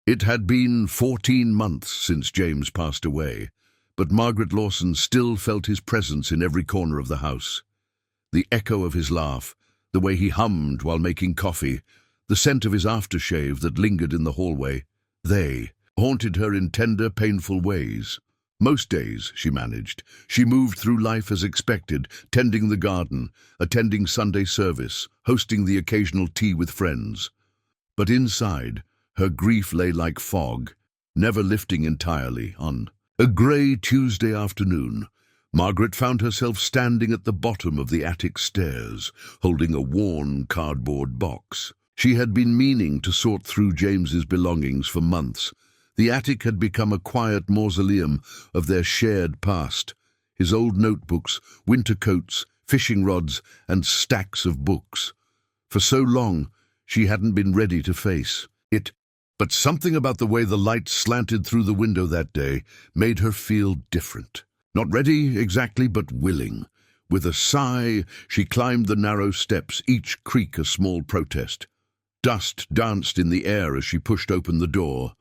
It had been 14 months since James passed away, but Margaret Lawson still felt his presence in every corner of the house. The echo of his laugh, the way he hummed while making coffee, the scent of his aftershave that lingered in the hallway, they haunted her in tender, painful ways. Most days, she managed. She moved through life as expected, tending the garden, attending Sunday service, hosting the occasional tea with friends. But inside, her grief lay like fog, never lifting entirely. On a grey Tuesday afternoon, Margaret found herself standing at the bottom of the attic stairs, holding a worn cardboard box. She had been meaning to sort through James's belongings for months. The attic had become a quiet mausoleum of their shared past. His old notebooks, winter coats, fishing rods, and stacks of books. For so long, she hadn't been ready to face it. But something about the way the light slanted through the window that day made her feel different. Not ready exactly, but willing. With a sigh, she climbed the narrow steps, each creak a small protest. Dust danced in the air as she pushed open the door.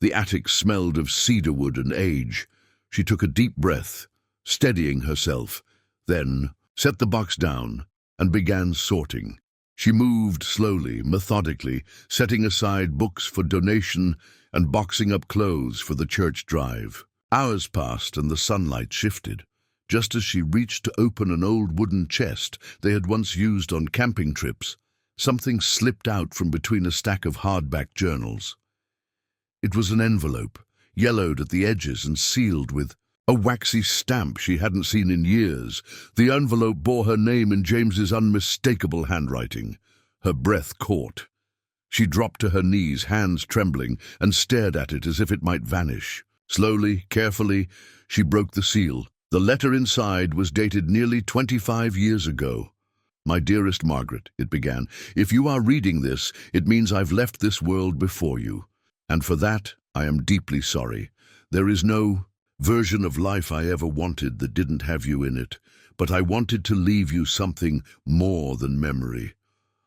The attic smelled of cedarwood and age. She took a deep breath, steadying herself, then set the box down and began sorting. She moved slowly, methodically, setting aside books for donation and boxing up clothes for the church drive. Hours passed and the sunlight shifted. Just as she reached to open an old wooden chest they had once used on camping trips, something slipped out from between a stack of hardback journals. It was an envelope, yellowed at the edges and sealed with a waxy stamp she hadn't seen in years. The envelope bore her name in James's unmistakable handwriting. Her breath caught. She dropped to her knees, hands trembling, and stared at it as if it might vanish. Slowly, carefully, she broke the seal. The letter inside was dated nearly 25 years ago. "My dearest Margaret," it began, "if you are reading this, it means I've left this world before you. And for that, I am deeply sorry. There is no version of life I ever wanted that didn't have you in it, but I wanted to leave you something more than memory.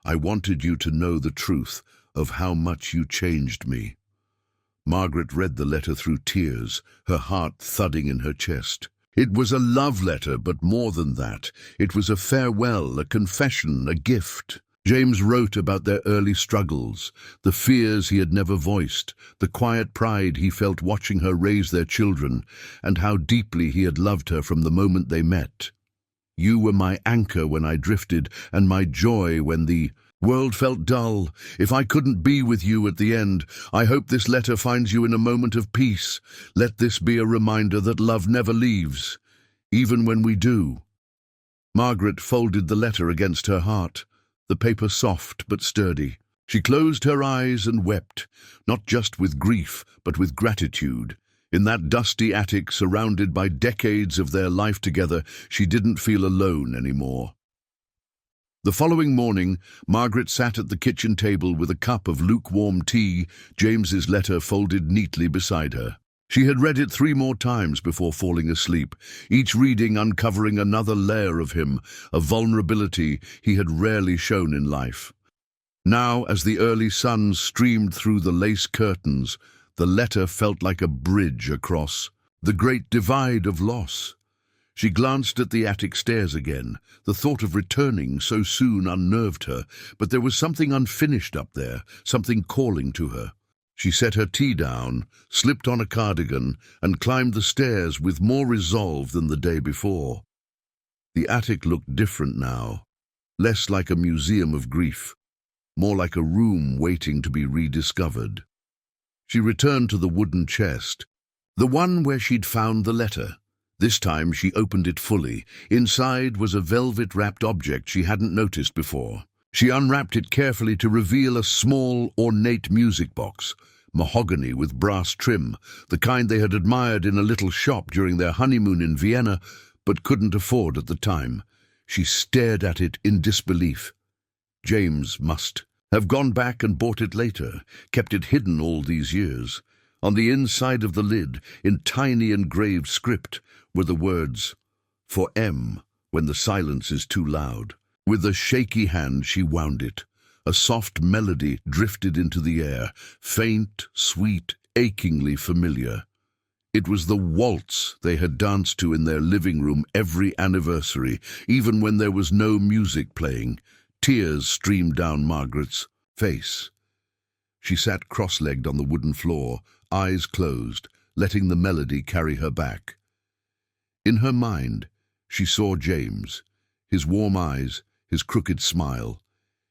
I wanted you to know the truth of how much you changed me." Margaret read the letter through tears, her heart thudding in her chest. It was a love letter, but more than that. It was a farewell, a confession, a gift. James wrote about their early struggles, the fears he had never voiced, the quiet pride he felt watching her raise their children, and how deeply he had loved her from the moment they met. "You were my anchor when I drifted, and my joy when the world felt dull. If I couldn't be with you at the end, I hope this letter finds you in a moment of peace. Let this be a reminder that love never leaves, even when we do." Margaret folded the letter against her heart, the paper soft but sturdy. She closed her eyes and wept, not just with grief, but with gratitude. In that dusty attic, surrounded by decades of their life together, she didn't feel alone anymore. The following morning, Margaret sat at the kitchen table with a cup of lukewarm tea, James's letter folded neatly beside her. She had read it 3 more times before falling asleep, each reading uncovering another layer of him, a vulnerability he had rarely shown in life. Now, as the early sun streamed through the lace curtains, the letter felt like a bridge across the great divide of loss. She glanced at the attic stairs again. The thought of returning so soon unnerved her, but there was something unfinished up there, something calling to her. She set her tea down, slipped on a cardigan, and climbed the stairs with more resolve than the day before. The attic looked different now, less like a museum of grief, more like a room waiting to be rediscovered. She returned to the wooden chest, the one where she'd found the letter. This time she opened it fully. Inside was a velvet-wrapped object she hadn't noticed before. She unwrapped it carefully to reveal a small, ornate music box, mahogany with brass trim, the kind they had admired in a little shop during their honeymoon in Vienna, but couldn't afford at the time. She stared at it in disbelief. James must have gone back and bought it later, kept it hidden all these years. On the inside of the lid, in tiny engraved script, were the words, "For M, when the silence is too loud." With a shaky hand she wound it. A soft melody drifted into the air, faint, sweet, achingly familiar. It was the waltz they had danced to in their living room every anniversary, even when there was no music playing. Tears streamed down Margaret's face. She sat cross-legged on the wooden floor, eyes closed, letting the melody carry her back. In her mind, she saw James, his warm eyes, his crooked smile,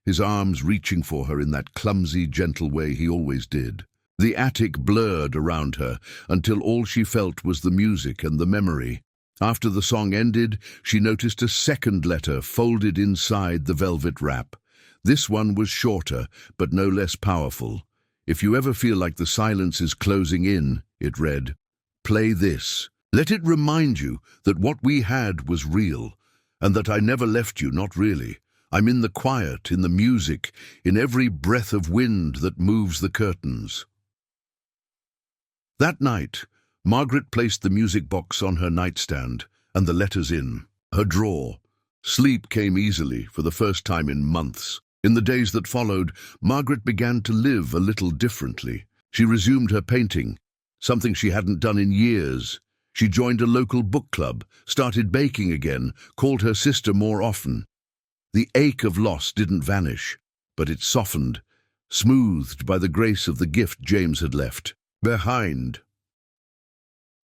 his arms reaching for her in that clumsy, gentle way he always did. The attic blurred around her until all she felt was the music and the memory. After the song ended, she noticed a second letter folded inside the velvet wrap. This one was shorter, but no less powerful. "If you ever feel like the silence is closing in," it read, "play this. Let it remind you that what we had was real, and that I never left you, not really. I'm in the quiet, in the music, in every breath of wind that moves the curtains." That night, Margaret placed the music box on her nightstand and the letters in her drawer. Sleep came easily for the first time in months. In the days that followed, Margaret began to live a little differently. She resumed her painting, something she hadn't done in years. She joined a local book club, started baking again, called her sister more often. The ache of loss didn't vanish, but it softened, smoothed by the grace of the gift James had left behind.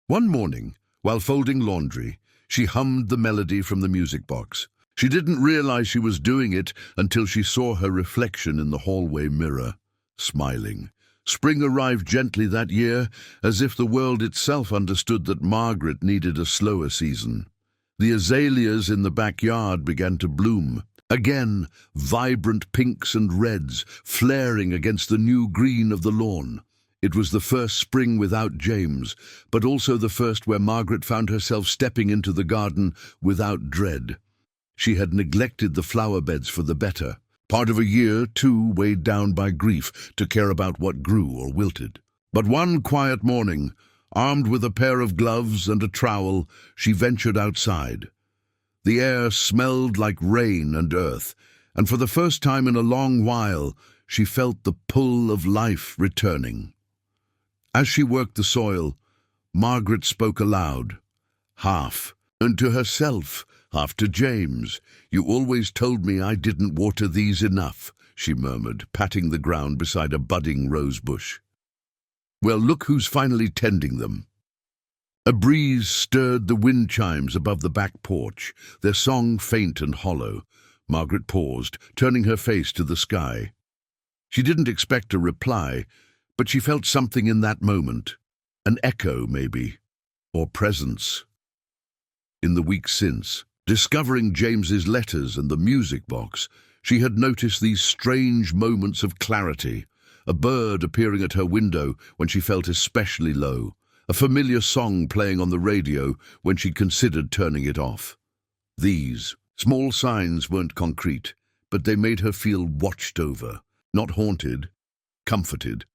One morning, while folding laundry, she hummed the melody from the music box. She didn't realize she was doing it until she saw her reflection in the hallway mirror, smiling. Spring arrived gently that year, as if the world itself understood that Margaret needed a slower season. The azaleas in the backyard began to bloom. Again, vibrant pinks and reds, flaring against the new green of the lawn. It was the first spring without James, but also the first where Margaret found herself stepping into the garden without dread. She had neglected the flower beds for the better. Part of a year, too, weighed down by grief to care about what grew or wilted. But one quiet morning, armed with a pair of gloves and a trowel, she ventured outside. The air smelled like rain and earth, and for the first time in a long while, she felt the pull of life returning. As she worked the soil, Margaret spoke aloud, half, and to herself, half to James. "You always told me I didn't water these enough," she murmured, patting the ground beside a budding rose bush. "Well, look who's finally tending them." A breeze stirred the wind chimes above the back porch, their song faint and hollow. Margaret paused, turning her face to the sky. She didn't expect a reply, but she felt something in that moment. An echo, maybe, or presence. In the weeks since, discovering James's letters and the music box, she had noticed these strange moments of clarity. A bird appearing at her window when she felt especially low. A familiar song playing on the radio when she considered turning it off. These small signs weren't concrete, but they made her feel watched over, not haunted, comforted.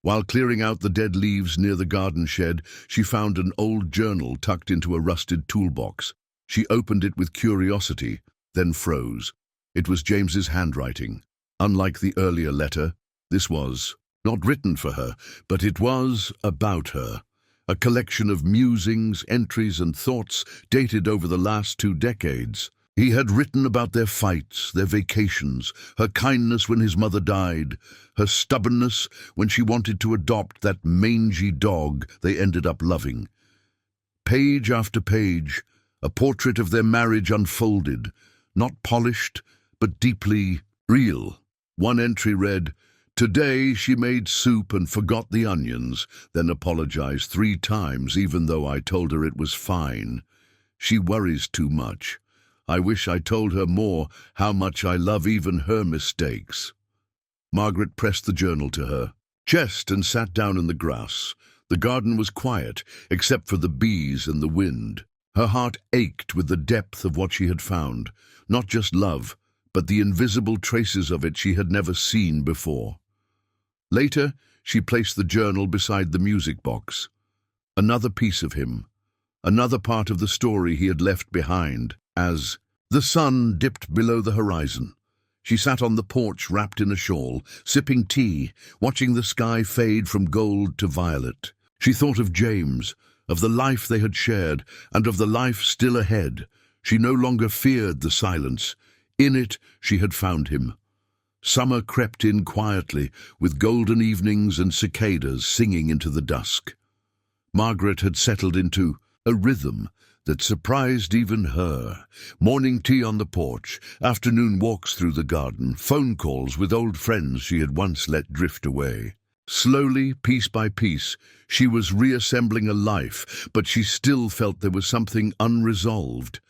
While clearing out the dead leaves near the garden shed, she found an old journal tucked into a rusted toolbox. She opened it with curiosity, then froze. It was James's handwriting. Unlike the earlier letter, this was not written for her, but it was about her. A collection of musings, entries, and thoughts dated over the last 2 decades. He had written about their fights, their vacations, her kindness when his mother died, her stubbornness when she wanted to adopt that mangy dog they ended up loving. Page after page, a portrait of their marriage unfolded, not polished, but deeply real. One entry read, "Today she made soup and forgot the onions, then apologized 3 times even though I told her it was fine. She worries too much. I wish I told her more how much I love even her mistakes." Margaret pressed the journal to her chest and sat down in the grass. The garden was quiet, except for the bees and the wind. Her heart ached with the depth of what she had found, not just love, but the invisible traces of it she had never seen before. Later, she placed the journal beside the music box. Another piece of him, another part of the story he had left behind. As the sun dipped below the horizon, She sat on the porch wrapped in a shawl, sipping tea, watching the sky fade from gold to violet. She thought of James, of the life they had shared, and of the life still ahead. She no longer feared the silence. In it, she had found him. Summer crept in quietly, with golden evenings and cicadas singing into the dusk. Margaret had settled into a rhythm that surprised even her. Morning tea on the porch, afternoon walks through the garden, phone calls with old friends she had once let drift away. Slowly, piece by piece, she was reassembling a life, but she still felt there was something unresolved,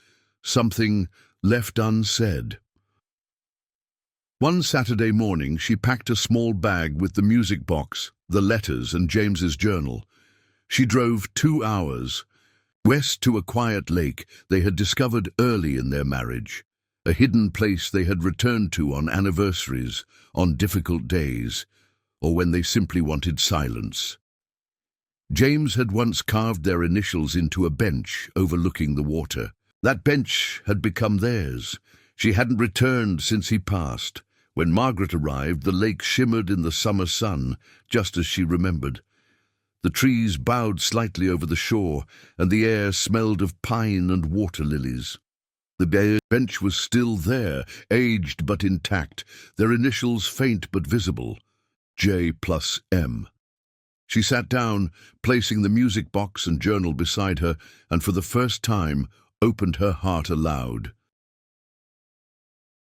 something left unsaid. One Saturday morning, she packed a small bag with the music box, the letters, and James's journal. She drove 2 hours west to a quiet lake they had discovered early in their marriage, a hidden place they had returned to on anniversaries, on difficult days, or when they simply wanted silence. James had once carved their initials into a bench overlooking the water. That bench had become theirs. She hadn't returned since he passed. When Margaret arrived, the lake shimmered in the summer sun, just as she remembered. The trees bowed slightly over the shore, and the air smelled of pine and water lilies. The bench was still there, aged but intact, their initials faint but visible, J+M. She sat down, placing the music box and journal beside her, and for the first time opened her heart aloud.